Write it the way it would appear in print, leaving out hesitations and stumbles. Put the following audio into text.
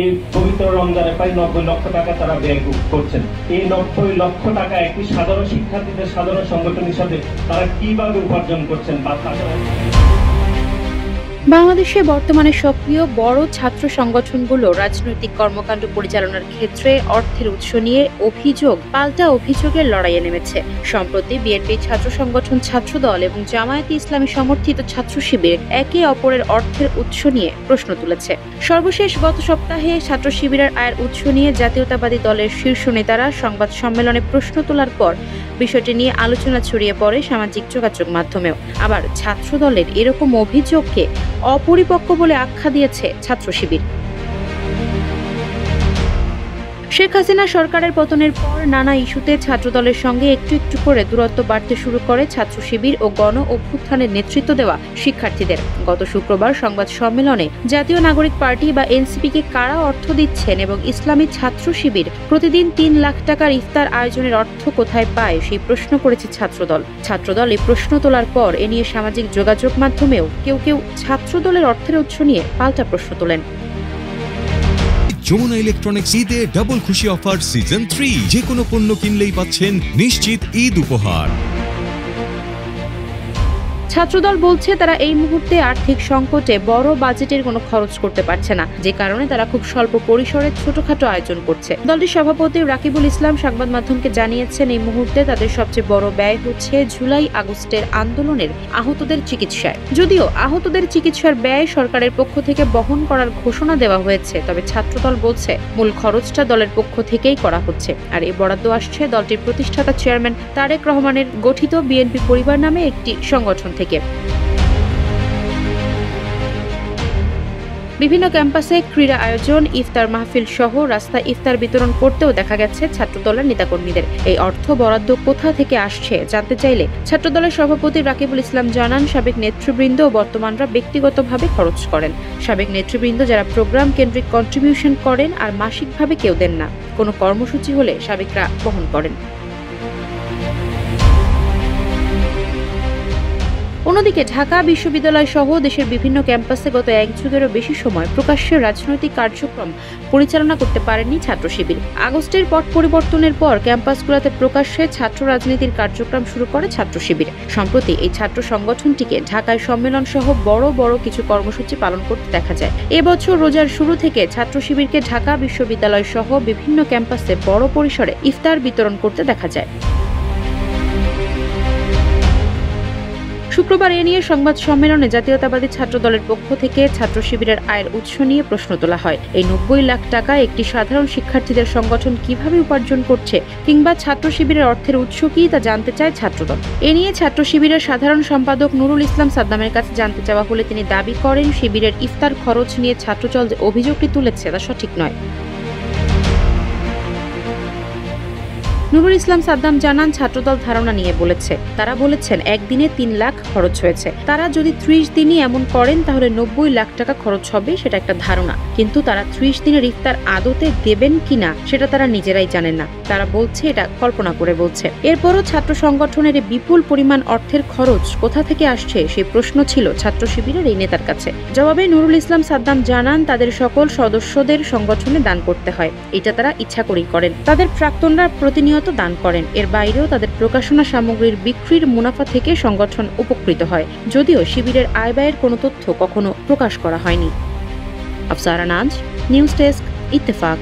এই পবিত্র রমজানে প্রায় 90 লক্ষ টাকা তারা ব্যয় করছেন। এই 90 লক্ষ টাকা একটি সাধারণ শিক্ষার্থীদের সাধারণ সংগঠন হিসাবে তারা কিভাবে উপার্জন করছেন বা বাংলাদেশে বর্তমানে সক্রিয় বড় ছাত্র সংগঠনগুলো রাজনৈতিক কর্মকাণ্ড পরিচালনার ক্ষেত্রে অর্থের উৎস নিয়ে অভিযোগ পাল্টা অভিযোগের লড়াইয়ে নেমেছে। সম্প্রতি বিএনপি ছাত্র সংগঠন ছাত্রদল এবং জামায়াতে ইসলামী সমর্থিত ছাত্র শিবির একে অপরের অর্থের উৎস নিয়ে প্রশ্ন তুলেছে। সর্বশেষ গত সপ্তাহে ছাত্র শিবিরের আয়ের উৎস নিয়ে জাতীয়তাবাদী দলের শীর্ষ নেতারা সংবাদ সম্মেলনে প্রশ্ন তোলার পর বিষয়টি নিয়ে আলোচনা ছড়িয়ে পড়ে সামাজিক যোগাযোগ মাধ্যমেও। আবার ছাত্রদলের এরকম অভিযোগকে অপরিপক্ক বলে আখ্যা দিয়েছে ছাত্র শিবির। শেখ হাসিনা সরকারের পতনের পর নানা ইস্যুতে ছাত্রদলের সঙ্গে একটু একটু করে দূরত্ব বাড়তে শুরু করে ছাত্র শিবির ও গণ অভ্যুত্থানের নেতৃত্ব দেওয়া শিক্ষার্থীদের। গত শুক্রবার সংবাদ সম্মেলনে জাতীয় নাগরিক পার্টি বা এনসিপিকে কারা অর্থ দিচ্ছেন এবং ইসলামী ছাত্র শিবির প্রতিদিন ৩ লাখ টাকার ইফতার আয়োজনের অর্থ কোথায় পায় সেই প্রশ্ন করেছে ছাত্রদল এই প্রশ্ন তোলার পর এ নিয়ে সামাজিক যোগাযোগ মাধ্যমেও কেউ কেউ ছাত্রদলের অর্থের উৎস নিয়ে পাল্টা প্রশ্ন তোলেন। যমুনা ইলেকট্রনিক্স ঈদে ডাবল খুশি অফার সিজন 3, যে কোনো পণ্য কিনলেই পাচ্ছেন নিশ্চিত ঈদ উপহার। ছাত্রদল বলছে তারা এই মুহূর্তে আর্থিক সংকটে বড় বাজেটের কোনো খরচ করতে পারছে না, যে কারণে তারা খুব স্বল্প পরিসরে ছোটখাটো আয়োজন করছে। দলটির সভাপতি রাকিবুল ইসলাম সংবাদ মাধ্যমকে জানিয়েছেন এই মুহূর্তে তাদের সবচেয়ে বড় ব্যয় হচ্ছে জুলাই আগস্টের আন্দোলনের আহতদের চিকিৎসায়। যদিও আহতদের চিকিৎসার ব্যয় সরকারের পক্ষ থেকে বহন করার ঘোষণা দেওয়া হয়েছে, তবে ছাত্রদল বলছে মূল খরচটা দলের পক্ষ থেকেই করা হচ্ছে। আর এই বরাদ্দ আসছে দলটির প্রতিষ্ঠাতা চেয়ারম্যান তারেক রহমানের গঠিত বিএনপি পরিবার নামে একটি সংগঠন থেকে। বিভিন্ন ক্যাম্পাসে ক্রীড়া আয়োজন, ইফতার মাহফিল সহ রাস্তায় ইফতার বিতরণ করতেও দেখা গেছে ছাত্রদলের নেতাকর্মীদের। এই অর্থ বরাদ্দ কোথা থেকে আসছে জানতে চাইলে ছাত্রদলের সভাপতি রাকিবুল ইসলাম জানান, সাবেক নেতৃবৃন্দ ও বর্তমানরা ব্যক্তিগতভাবে খরচ করেন। সাবেক নেতৃবৃন্দ যারা প্রোগ্রাম কেন্দ্রিক কন্ট্রিবিউশন করেন আর মাসিকভাবে কেউ দেন না। কোনো কর্মসূচি হলে সাবেকরা বহন করেন। অন্যদিকে ঢাকা বিশ্ববিদ্যালয় সহ দেশের বিভিন্ন ক্যাম্পাসে গত 1 যুগেরও বেশি সময় প্রকাশ্যে রাজনৈতিক কার্যক্রম পরিচালনা করতে পারেনি ছাত্র শিবির। আগস্টের পট পরিবর্তনের পর ক্যাম্পাসগুলোতে প্রকাশ্যে ছাত্র রাজনীতির কার্যক্রম শুরু করে ছাত্র শিবির। সম্প্রতি এই ছাত্র সংগঠনটিকে ঢাকায় সম্মেলন সহ বড় বড় কিছু কর্মসূচি পালন করতে দেখা যায়। এবছর রোজার শুরু থেকে ছাত্র শিবিরকে ঢাকা বিশ্ববিদ্যালয় সহ বিভিন্ন ক্যাম্পাসে বড় পরিসরে ইফতার বিতরণ করতে দেখা যায়। শুক্রবার এ নিয়ে সংবাদ সম্মেলনে জাতীয়তাবাদী ছাত্র দলের পক্ষ থেকে ছাত্র শিবিরের আয়ের উৎস নিয়ে প্রশ্ন তোলা হয়। এই 90 লাখ টাকা একটি সাধারণ শিক্ষার্থীদের সংগঠন কিভাবে উপার্জন করছে কিংবা ছাত্র শিবিরের অর্থের উৎস কি তা জানতে চায় ছাত্রদল। এ নিয়ে ছাত্র শিবিরের সাধারণ সম্পাদক নুরুল ইসলাম সাদ্দামের কাছে জানতে চাওয়া হলে তিনি দাবি করেন, শিবিরের ইফতার খরচ নিয়ে ছাত্রদল যে অভিযোগটি তুলেছে তা সঠিক নয়। নুরুল ইসলাম সাদ্দাম জানান, ছাত্রদল ধারণা নিয়ে বলেছে। তারা বলেছেন একদিনে 3 লাখ খরচ হয়েছে। তারা যদি 30 দিনই এমন করেন তাহলে 90 লাখ টাকা খরচ হবে, সেটা একটা ধারণা। কিন্তু তারা 30 দিনের ইফতার আদতে দেবেন কিনা সেটা তারা নিজেরাই জানেন না। তারা বলছে এটা কল্পনা করে বলছে। এরপরও ছাত্র সংগঠনের বিপুল পরিমাণ অর্থের খরচ কোথা থেকে আসছে সেই প্রশ্ন ছিল ছাত্র শিবিরের এই নেতার কাছে। জবাবে নুরুল ইসলাম সাদ্দাম জানান, তাদের সকল সদস্যদের সংগঠনে দান করতে হয়। এটা তারা ইচ্ছা করেই করেন। তাদের প্রাক্তনরা প্রতিনিয়ত দান করেন। এর বাইরেও তাদের প্রকাশনা সামগ্রীর বিক্রির মুনাফা থেকে সংগঠন উপকৃত হয়। যদিও শিবিরের আয় ব্যয়ের কোনো তথ্য কখনো প্রকাশ করা হয়নি। আফসারা নাজ, নিউজ ডেস্ক, ইত্তেফাক।